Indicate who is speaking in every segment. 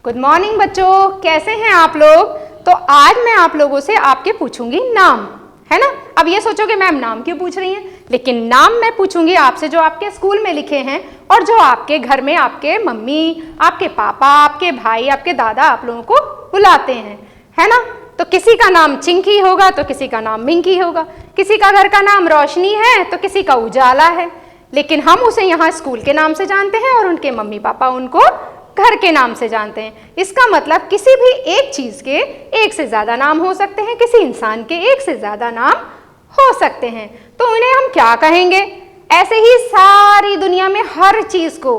Speaker 1: Good morning बच्चों, कैसे हैं आप लोग। तो आज मैं आप लोगों से आपके पूछूंगी नाम, है ना। अब ये सोचोगे मैम नाम क्यों पूछ रही हैं, लेकिन नाम मैं पूछूंगी आपसे जो आपके स्कूल में लिखे हैं और जो आपके घर में आपके मम्मी, आपके पापा, आपके भाई, आपके दादा आप लोगों को बुलाते हैं, है ना। तो किसी का नाम चिंकी होगा तो किसी का नाम मिंकी होगा, किसी का घर का नाम रोशनी है तो किसी का उजाला है, लेकिन हम उसे यहाँ स्कूल के नाम से जानते हैं और उनके मम्मी पापा उनको घर के नाम से जानते हैं। इसका मतलब किसी भी एक चीज के एक से ज्यादा नाम हो सकते हैं, किसी इंसान के एक से ज्यादा नाम हो सकते हैं। तो उन्हें हम क्या कहेंगे। ऐसे ही सारी दुनिया में हर चीज को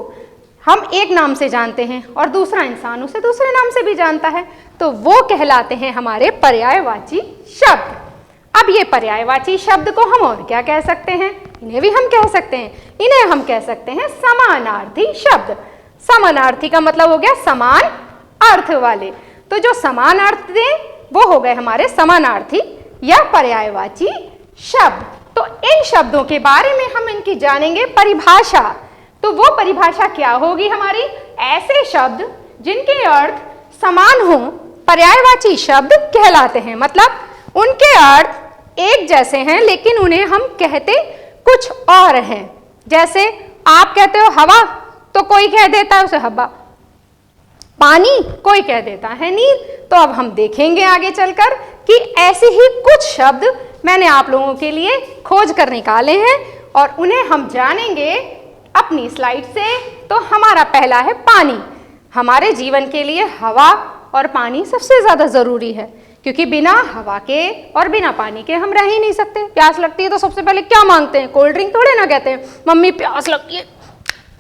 Speaker 1: हम एक नाम से जानते हैं और दूसरा इंसान उसे दूसरे नाम से भी जानता है, तो वो कहलाते हैं हमारे पर्यायवाची शब्द। अब ये पर्यायवाची शब्द को हम और क्या कह सकते हैं, इन्हें भी हम कह सकते हैं, इन्हें हम कह सकते हैं समानार्थी शब्द। समानार्थी का मतलब हो गया समान अर्थ वाले, तो जो समान अर्थ दें वो हो गए हमारे समानार्थी या पर्यायवाची शब्द। तो इन शब्दों के बारे में हम इनकी जानेंगे परिभाषा। तो वो परिभाषा क्या होगी हमारी, ऐसे शब्द जिनके अर्थ समान हो पर्यायवाची शब्द कहलाते हैं। मतलब उनके अर्थ एक जैसे हैं लेकिन उन्हें हम कहते कुछ और हैं। जैसे आप कहते हो हवा तो कोई कह देता है उसे हवा, पानी कोई कह देता है नीर। तो अब हम देखेंगे आगे चलकर कि ऐसे ही कुछ शब्द मैंने आप लोगों के लिए खोज कर निकाले हैं और उन्हें हम जानेंगे अपनी स्लाइड से। तो हमारा पहला है पानी। हमारे जीवन के लिए हवा और पानी सबसे ज्यादा जरूरी है, क्योंकि बिना हवा के और बिना पानी के हम रह ही नहीं सकते। प्यास लगती है तो सबसे पहले क्या मांगते हैं, कोल्ड ड्रिंक थोड़े ना कहते हैं, मम्मी प्यास लगती है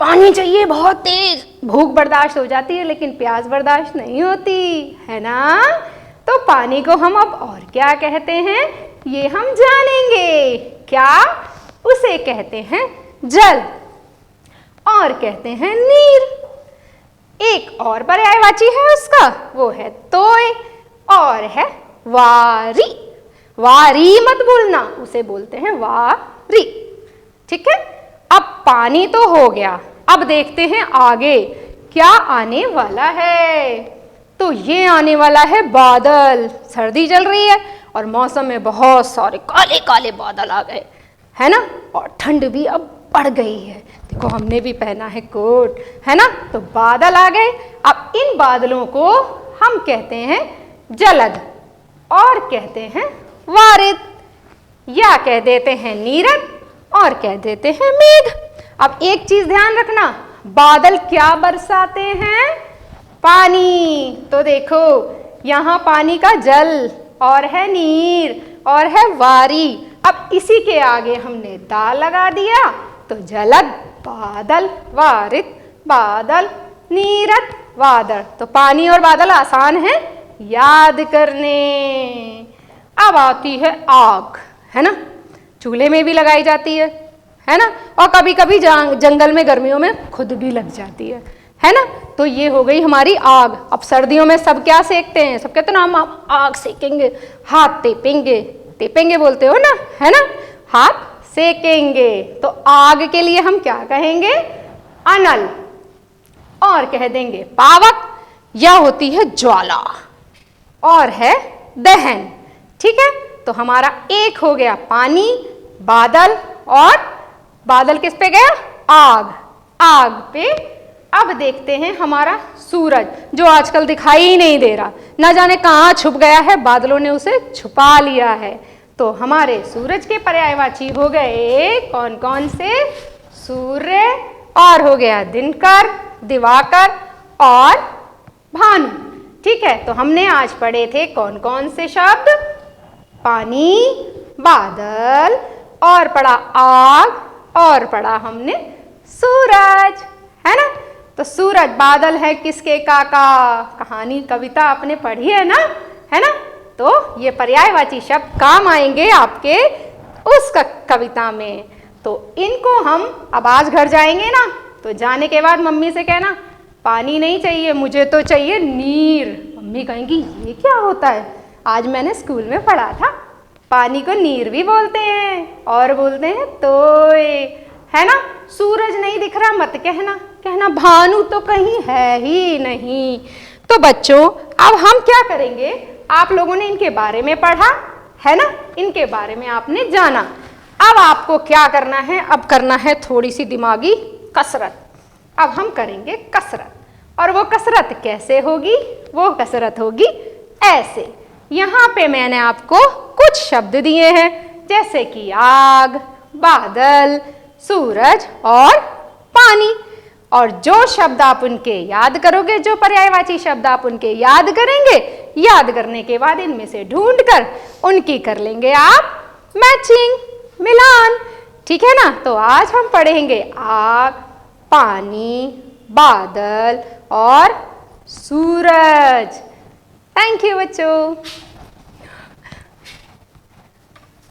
Speaker 1: पानी चाहिए बहुत तेज। भूख बर्दाश्त हो जाती है लेकिन प्यास बर्दाश्त नहीं होती, है ना। तो पानी को हम अब और क्या कहते हैं ये हम जानेंगे। क्या, उसे कहते हैं जल और कहते हैं नीर। एक और पर्यायवाची है उसका, वो है तोय और है वारी। वारी मत बोलना, उसे बोलते हैं वारी, ठीक है। अब पानी तो हो गया, अब देखते हैं आगे क्या आने वाला है। तो ये आने वाला है बादल। सर्दी चल रही है और मौसम में बहुत सारे काले काले बादल आ गए, है ना। और ठंड भी अब बढ़ गई है, देखो हमने भी पहना है कोट, है ना। तो बादल आ गए। अब इन बादलों को हम कहते हैं जलद और कहते हैं वारिद, या कह देते हैं नीरद और कह देते हैं मेघ। अब एक चीज ध्यान रखना, बादल क्या बरसाते हैं, पानी। तो देखो यहाँ पानी का जल और है नीर और है वारी। अब इसी के आगे हमने दा लगा दिया तो जलद बादल, वारिद बादल, नीरद वादल। तो पानी और बादल आसान है याद करने। अब आती है आग, है ना, चूल्हे में भी लगाई जाती है ना। और कभी कभी जंगल में गर्मियों में खुद भी लग जाती है ना। तो ये हो गई हमारी आग। अब सर्दियों में सब क्या सेकते हैं, सब कहते हैं ना हम आग सेकेंगे, हाथ तेपेंगे, तेपेंगे बोलते हो ना, है ना, हाथ सेकेंगे। तो आग के लिए हम क्या कहेंगे, अनल और कह देंगे पावक, या होती है ज्वाला और है दहन, ठीक है। तो हमारा एक हो गया पानी, बादल, और बादल किस पे गया, आग, आग पे। अब देखते हैं हमारा सूरज, जो आजकल दिखाई ही नहीं दे रहा, ना जाने कहाँ छुप गया है, बादलों ने उसे छुपा लिया है। तो हमारे सूरज के पर्यायवाची हो गए कौन कौन से, सूर्य और हो गया दिनकर, दिवाकर और भानु, ठीक है। तो हमने आज पढ़े थे कौन कौन से शब्द, पानी, बादल, और पढ़ा आग, और पढ़ा हमने सूरज, है ना। तो सूरज बादल है किसके काका, कहानी कविता आपने पढ़ी है ना, है ना। तो ये पर्यायवाची शब्द काम आएंगे आपके उस कविता में। तो इनको हम अब आज घर जाएंगे ना, तो जाने के बाद मम्मी से कहना पानी नहीं चाहिए, मुझे तो चाहिए नीर। मम्मी कहेंगी ये क्या होता है, आज मैंने स्कूल में पढ़ा था पानी को नीर भी बोलते हैं और बोलते हैं तोय, है ना। सूरज नहीं दिख रहा मत कहना, कहना भानु तो कहीं है ही नहीं। तो बच्चों अब हम क्या करेंगे, आप लोगों ने इनके बारे में पढ़ा है ना, इनके बारे में आपने जाना। अब आपको क्या करना है, अब करना है थोड़ी सी दिमागी कसरत। अब हम करेंगे कसरत, और वो कसरत कैसे होगी, वो कसरत होगी ऐसे। यहाँ पे मैंने आपको कुछ शब्द दिए हैं, जैसे कि आग, बादल, सूरज और पानी। और जो शब्द आप उनके याद करोगे, जो पर्यायवाची शब्द आप उनके याद करेंगे, याद करने के बाद इनमें से ढूंढकर उनकी कर लेंगे आप मैचिंग, मिलान। ठीक है ना। तो आज हम पढ़ेंगे आग, पानी, बादल और सूरज। थैंक यू बच्चों।